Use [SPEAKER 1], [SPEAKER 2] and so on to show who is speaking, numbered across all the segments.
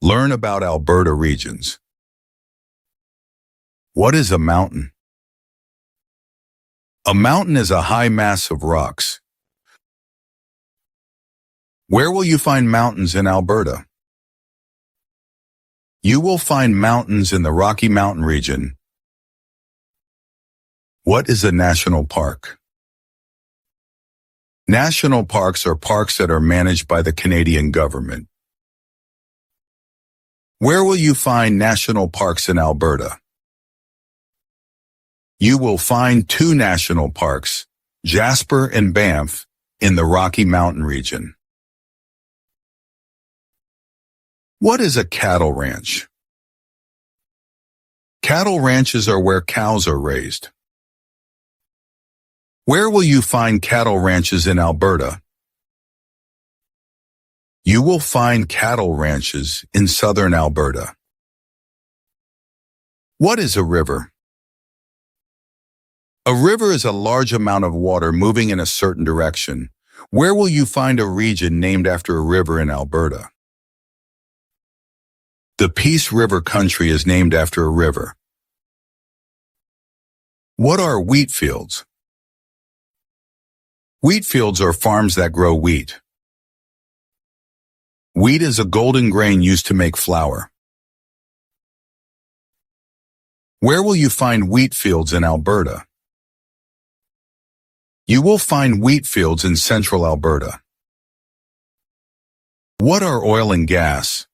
[SPEAKER 1] Learn about Alberta regions. What is a mountain? A mountain is a high mass of rocks. Where will you find mountains in Alberta? You will find mountains in the Rocky Mountain region. What is a national park? National parks are parks that are managed by the Canadian government. Where will you find national parks in Alberta? You will find two national parks, Jasper and Banff, in the Rocky Mountain region. What is a cattle ranch? Cattle ranches are where cows are raised. Where will you find cattle ranches in Alberta? You will find cattle ranches in southern Alberta. What is a river? A river is a large amount of water moving in a certain direction. Where will you find a region named after a river in Alberta? The Peace River country is named after a river. What are wheat fields? Wheat fields are farms that grow wheat. Wheat is a golden grain used to make flour. Where will you find wheat fields in Alberta? You will find wheat fields in central Alberta. What are oil and gas?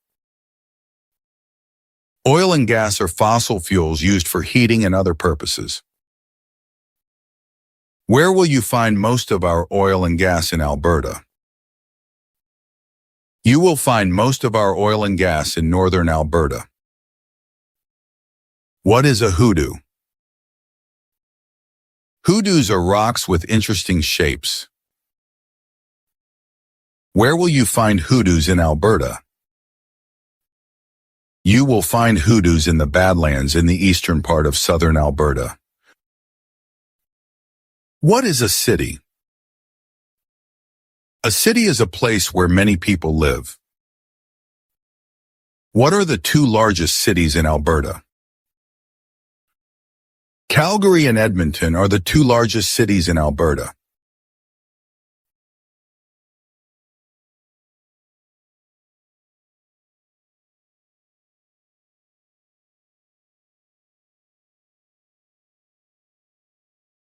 [SPEAKER 1] Oil and gas are fossil fuels used for heating and other purposes. Where will you find most of our oil and gas in Alberta? You will find most of our oil and gas in northern Alberta. What is a hoodoo? Hoodoos are rocks with interesting shapes. Where will you find hoodoos in Alberta? You will find hoodoos in the Badlands in the eastern part of southern Alberta. What is a city? A city is a place where many people live. What are the two largest cities in Alberta? Calgary and Edmonton are the two largest cities in Alberta.